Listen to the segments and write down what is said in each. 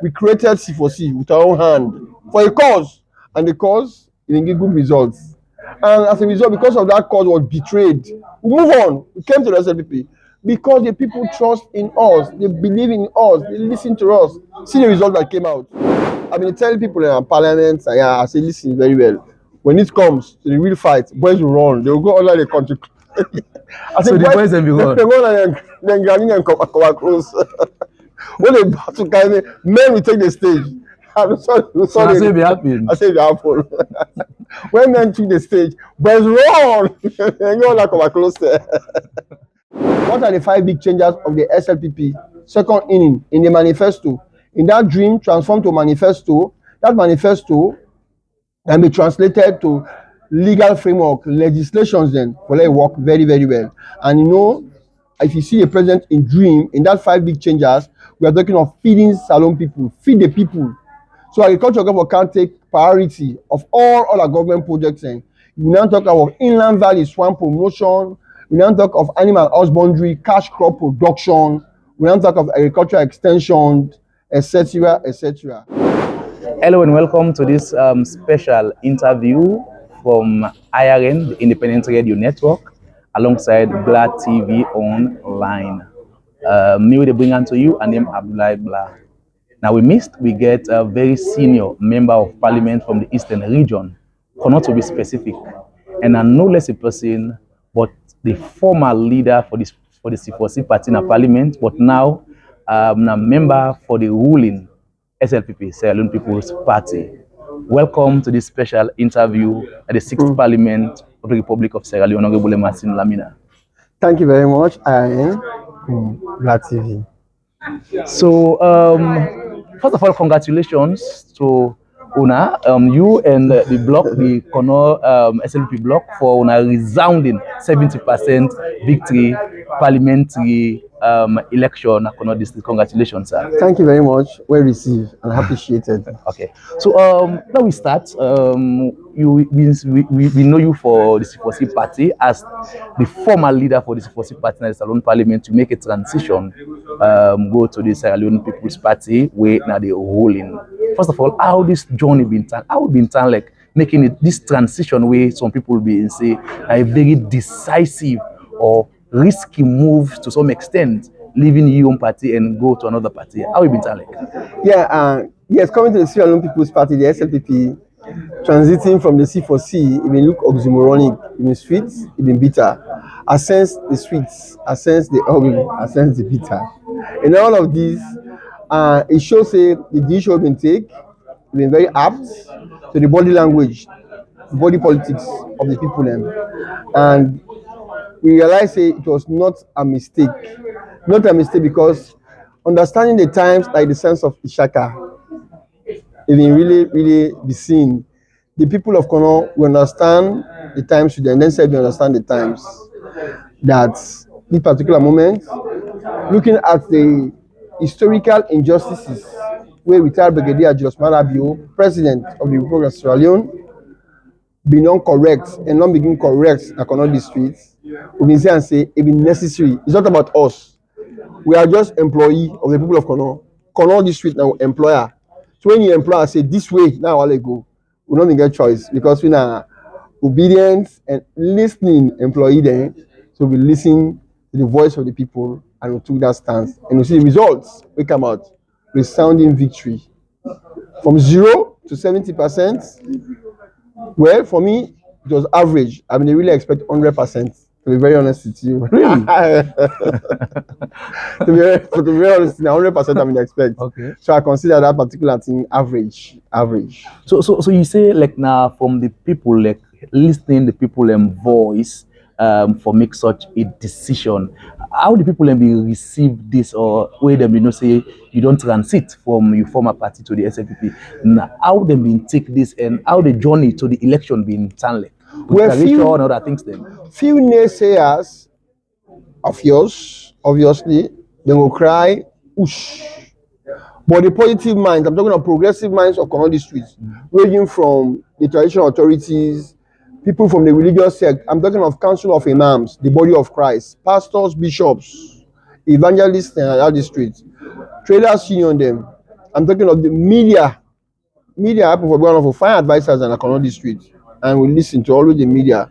We created C4C with our own hand for a cause, and the cause didn't give good results. And as a result, because of that cause was betrayed, we move on. We came to the SLPP because the people trust in us, they believe in us, they listen to us. See the result that came out. I've been telling people in our parliament, yeah, I say, listen very well. When it comes to the real fight, boys will run. They will go under the country. I So said, the boys will be they gone. go and then Ghanaian and come across. When they battle carry men will take the stage. So that's what be happening. I say it happen. When men took the stage, boys run. They go and come close there. What are the 5 big changes of the SLPP second inning in the manifesto? In that dream transformed to manifesto, that manifesto can be translated to legal framework, legislations then, will let it work very, very well. And you know, if you see a president in dream, in that 5 big changes, we are talking of feeding Salone people, feed the people. So agriculture government can take priority of all our government projects. And we now talk about inland valley swamp promotion, we now talk of animal husbandry, cash crop production, we now talk of agricultural extension, etc., etc. Hello and welcome to this special interview from IRN, the Independent Radio Network, alongside Gbla TV online. Me will bring unto you and name Gbla. Now we get a very senior member of parliament from the Eastern region, not to be specific, and no less a person, but the former leader for the C4C party in the parliament, but now a member for the ruling SLPP, Salone People's Party. Welcome to this special interview at the 6th Parliament of the Republic of Sierra Leone, Honorable Emerson Lamina. Thank you very much. I am Gbla TV. So, first of all, congratulations to Una, you and the block, the Kono SLP block, for a resounding 70% victory parliamentary election at Kono district. Congratulations, sir. Thank you very much. Well received and appreciated. Okay, so now we start. We know you for the C4C party as the former leader for the C4C party in the Salone Parliament to make a transition, go to the Sierra Leone People's Party where now they ruling. First of all, how this journey been done? How been done, like making it this transition where some people will be say a very decisive or risky move to some extent, leaving your own party and go to another party. How you been done, like? Yeah, yes, coming to the Sierra Leone People's Party, the SLPP, transiting from the C4C, it may look oxymoronic, it may sweet, it may bitter. I sense the sweets, I sense the ugly, I sense the bitter. In all of these, it shows the decision has been taken, been very apt to the body language, body politics of the people. And we realize it was not a mistake. Not a mistake because understanding the times like the sense of Ishaka, it will really be seen. The people of Kono will understand the times and then say we understand the times. That this particular moment, looking at the historical injustices where retired Brigadier Julius Marabio, president of the Republic of Sierra Leone, be non-correct and not begin correct in Kono district, we can say and say it be necessary. It's not about us. We are just employee of the people of Kono. Kono district now employer. So when you employer say this way, now I'll go. We don't get choice because we are obedient and listening employee then. So we listen to the voice of the people and we took that stance. And we see the results. We come out resounding victory. From 0 to 70%. Well, for me, it was average. I mean, they really expect 100%. To be very honest with you. Really? to be very honest, 100% I mean expect. Okay. So I consider that particular thing average. Average. So you say like now from the people, like listening the people and voice for make such a decision. How do people be receive this, or where them say you don't transit from your former party to the SLPP? Now, how them been take this and how the journey to the election been done, like? Well, few and other things then. Few naysayers of yours, obviously, they will cry, whoosh. But the positive minds, I'm talking about progressive minds of Kono districts, ranging from the traditional authorities, people from the religious sect. I'm talking of Council of Imams, the body of Christ, pastors, bishops, evangelists in our district, traders union them, I'm talking of the media. Media happen for one of fine advisors and economic district, and we listen to always the media.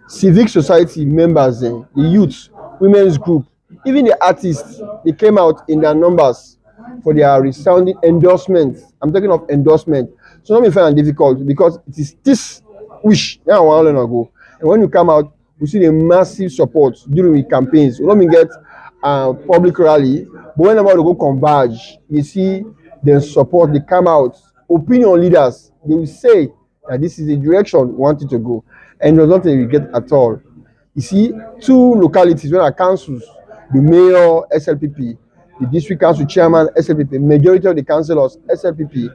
Civic society members, the youth, women's group, even the artists, they came out in their numbers for their resounding endorsement. I'm talking of endorsement. So not be fair and difficult because it is this wish now 1 year ago. And when you come out, we see the massive support during the campaigns. We don't even get public rally, but whenever they go converge, you see the support, they come out. Opinion leaders, they will say that this is the direction we want it to go. And there's not a regret at all. You see, two localities where are councils, the mayor, SLPP, the district council chairman, SLPP, majority of the councillors, SLPP,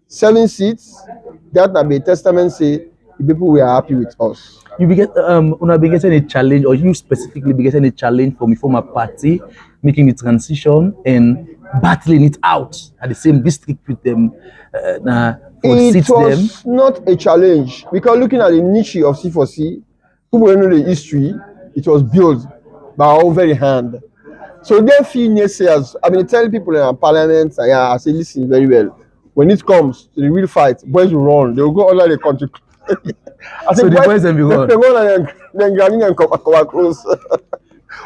7 seats, that will be a testament say the people were happy with us. You be una be getting a challenge, or you specifically be getting a challenge from a former party making the transition and battling it out at the same district with them. It was not a challenge because looking at the niche of C4C, people know the history, it was built by our very hand. So they feel naysayers. I mean, tell people in our parliament, I say, listen very well. When it comes to the real fight, boys will run. They will go under the country. I say, so the boys will run. They go and then Ghanaian and come close.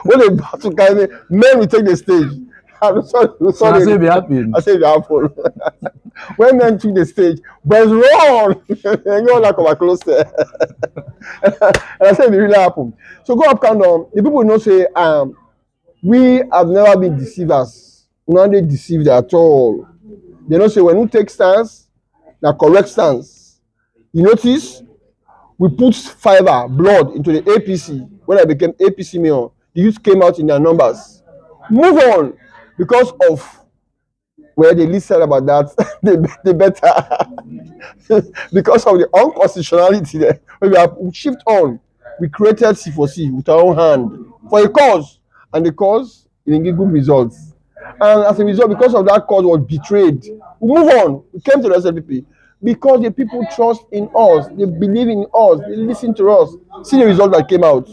When they battle, men will take the stage. So I say, be happy. I say, be happy. When men took the stage, boys run. They go and come close there. And I say, it really happened. So go up, count down. The people know say, we have never been deceivers. We not they deceived at all. They don't say when we take stance, the correct stance. You notice we put fiber, blood into the APC. When I became APC mayor, the youth came out in their numbers. Move on, because of where the least said about that, the better. Because of the unconstitutionality there, when we shift on, we created C4C with our own hand for a cause, and the cause didn't give good results. And as a result, because of that cause was betrayed, we move on. We came to the SLPP because the people trust in us, they believe in us, they listen to us. See the result that came out.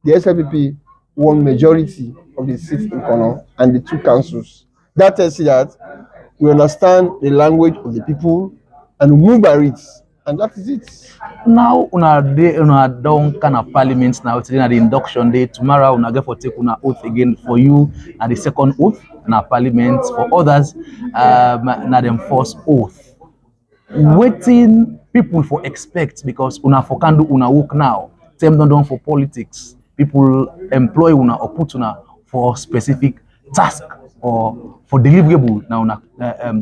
The SLPP won majority of the seats in Kono and the 2 councils. That tells you that we understand the language of the people and we move by it. And that is it. Now, una done kind of parliament now. Today, at the induction day. Tomorrow, una get for take una oath again for you. At the second oath, na parliament for others. Na them first oath. Waiting people for expect because una for can do una work now. Them don't done for politics. People employ una or put una for specific task or for deliverable now una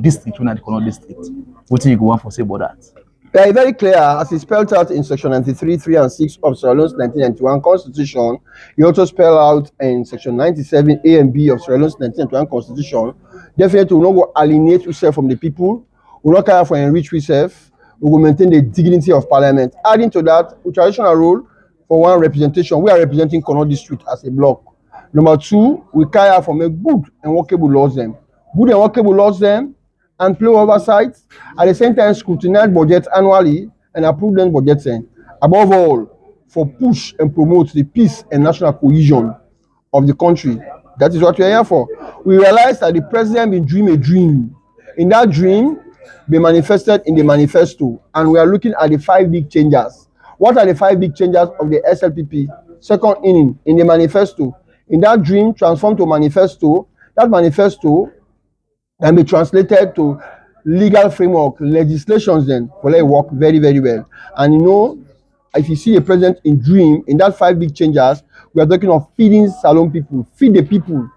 district, una the Kono district. What do you go on for say about that? They are very clear, as it's spelled out in section 93, 3 and 6 of Salone's 1991 Constitution. You also spell out in section 97 A and B of Salone's 1991 Constitution. Definitely, we will not go alienate yourself from the people. We will not care for enrich yourself. We will maintain the dignity of parliament. Adding to that, with traditional role for one representation, we are representing Kono district as a block. Number 2, we carry from a good and workable laws them. Good and workable laws them, and play oversight, at the same time scrutinize budgets annually and approve them budgets. Above all, for push and promote the peace and national cohesion of the country. That is what we are here for. We realize that the president been dream a dream. In that dream, be manifested in the manifesto, and we are looking at the 5 big changes. What are the 5 big changes of the SLPP? Second inning in the manifesto. In that dream, transformed to manifesto. That manifesto can be translated to legal framework, legislations then, will it work very, very well. And you know, if you see a president in dream, in that 5 big changes, we are talking of feeding Salone people, feed the people.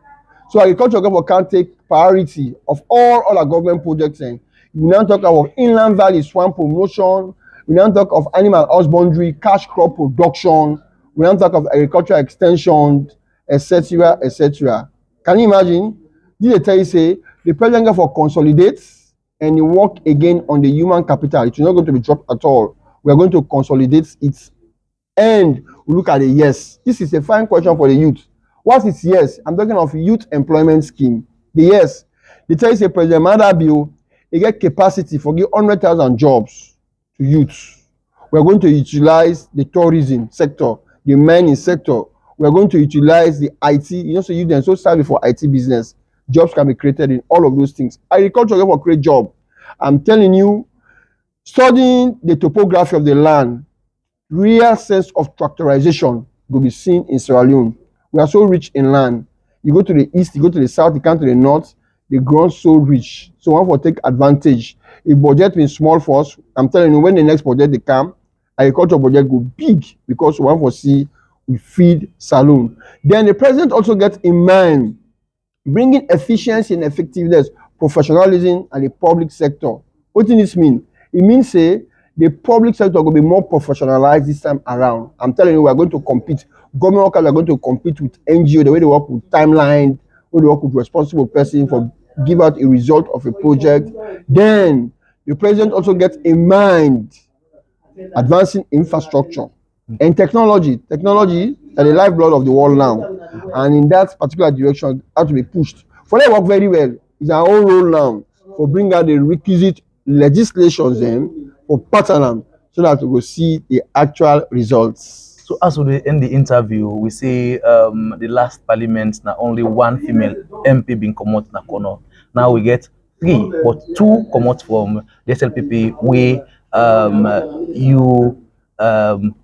So agriculture government can take priority of all our government projects. And we now talk about inland valley swamp promotion, we now talk of animal husbandry, cash crop production, we now talk of agricultural extension, etc., etc. Can you imagine? This tell you say, the president go for consolidates and you work again on the human capital. It's not going to be dropped at all. We are going to consolidate it and we look at the yes. This is a fine question for the youth. What is yes? I'm talking of youth employment scheme. The yes. They tell you say President Madabio, he get capacity for give 100,000 jobs to youth. We are going to utilize the tourism sector, the mining sector. We are going to utilize the IT. You know, so you then so savvy for IT business. Jobs can be created in all of those things. Agriculture will create job. I'm telling you, studying the topography of the land, real sense of tractorization will be seen in Sierra Leone. We are so rich in land. You go to the east, you go to the south, you come to the north, the ground so rich. So one for take advantage. If budget been small for us, I'm telling you, when the next budget they come, agriculture budget go big because one for see we feed Salone. Then the president also gets in mind bringing efficiency and effectiveness, professionalism and the public sector. What does this mean? It means say the public sector will be more professionalized this time around. I'm telling you, we are going to compete. Government workers are going to compete with NGO, the way they work with timeline, the way they work with responsible person for give out a result of a project. Then the president also gets in mind advancing infrastructure and technology. Technology is the lifeblood of the world now, and in that particular direction, has to be pushed. For that work very well, it's our own role now for bring out the requisite legislations then for pattern them so that we will see the actual results. So as we end the interview, we see the last parliament now only one female MP being come out na corner. Now we get three, but two come out from the SLPP where you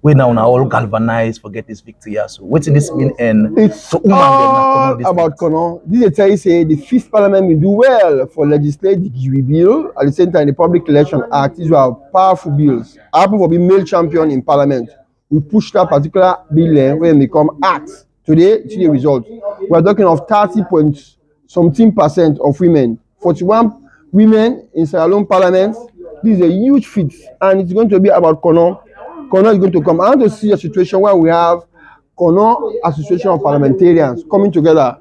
we now all galvanized for get this victory. So what does this mean? And It's so woman all about Kono. This is tell you say the fifth parliament will do well for legislate the Gbla bill. At the same time, the Public Election Act. These are powerful bills. Happen for being male champion in parliament. We push that particular bill when it become act. Today, see the result. We are talking of 30 point something% of women. 41 women in Sierra Leone parliament. This is a huge feat, and it's going to be about Kono. Kono is going to come. I want to see a situation where we have Kono Association of Parliamentarians coming together,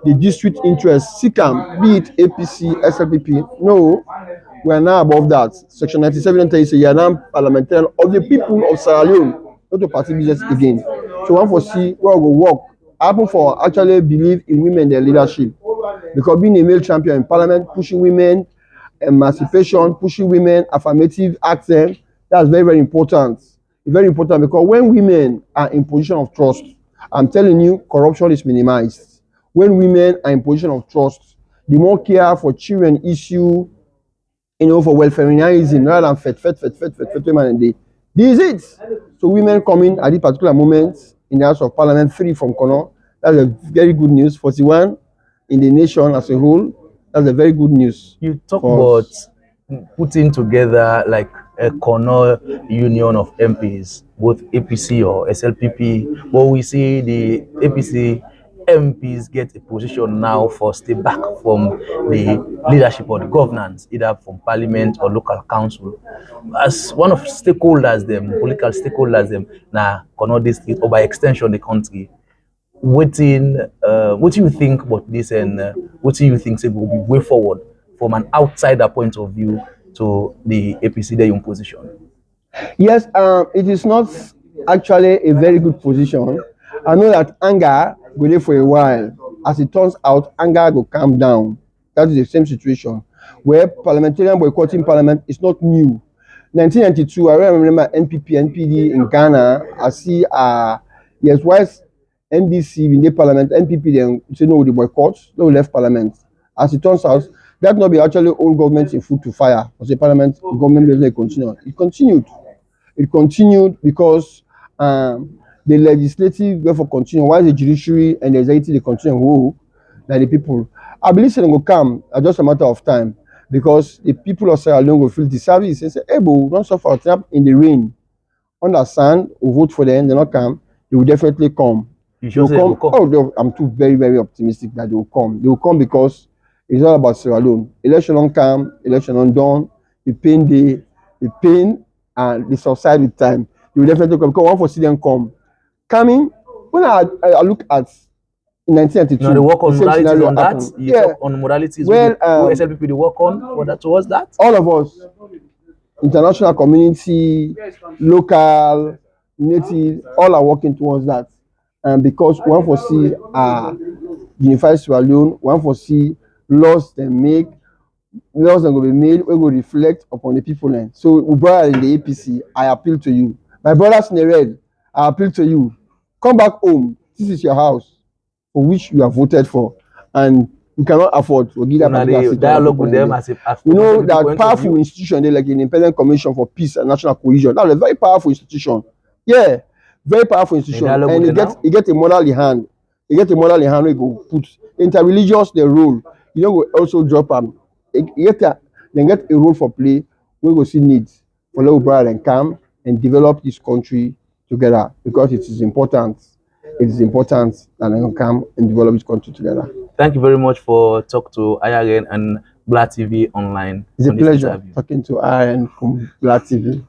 the district interests, SICAM, be it APC, SLPP. No, we are now above that. Section 97 tells you are now parliamentarian of the people of Sierra Leone, not to party business again. So one for see where we go work. I happen for actually believe in women, their leadership. Because being a male champion in parliament, pushing women, emancipation, pushing women, affirmative action, that's very, very important. It's very important because when women are in position of trust, I'm telling you, corruption is minimized. When women are in position of trust, the more care for children issue, for welfareism rather than fet women and day. This is it. So women coming at this particular moment in the House of Parliament free from Kono, that's a very good news. 41 in the nation as a whole, that's a very good news. You talk about putting together like a corner union of MPs, both APC or SLPP, but we see the APC MPs get a position now for stay back from the leadership or the governance, either from parliament or local council. As one of stakeholders, them political stakeholders, them now corner district or by extension the country. What do you think about this, and what do you think will be way forward from an outsider point of view to the APC Young position? Yes, it is not actually a very good position. I know that anger will live for a while. As it turns out, anger will calm down. That is the same situation where parliamentarian boycotting parliament is not new. 1992, I remember NPP, NPD in Ghana. I see, yes, whilst NDC in the parliament, NPP then say no, the boycott, no left parliament. As it turns out, that not be actually all government in food to fire. Because the parliament government doesn't continue. It continued. It continued because the legislative therefore continue, while the judiciary and the executive they continue who that the people. I believe they will come at just a matter of time because the people of Sierra Leone will feel disservice and say, hey, but don't suffer trap in the rain. Understand, we vote for them, they not come, they will definitely come. They will come. Oh, I'm too very, very optimistic that they will come. They will come because it's all about Sierra Leone. Election on come, election on done, the pain and the subside with time. They will definitely come. Because one for see them come. Coming, when I look at 1992, no, they work on modalities on that. Happened. You talk on modalities. Well, SLPP they work on for that towards that. All of us, international community, local, native, all are working towards that. And because one for see unified Sierra Leone, one for see laws they make, laws that will be made, we will reflect upon the people. So, brother in the APC, I appeal to you. My brothers in the red, I appeal to you. Come back home. This is your house for which you have voted for. And we cannot afford to give that Una particular dey seat to other dialogue people with in them there. as a We from know SLPP that point of powerful view. institution there, like the Independent Commission for Peace and National Cohesion. That's a very powerful institution. Yeah, very powerful They institution, dialogue and with them now. it get a model in hand. It get a model in hand where you go put interreligious the role. You know, we also drop then get a role for play. We go see needs for little brother and come and develop this country together because it is important. It is important that they can come and develop this country together. Thank you very much for talk to IRN and Gbla TV online It's a on this pleasure interview. talking to Aaron from Gbla TV.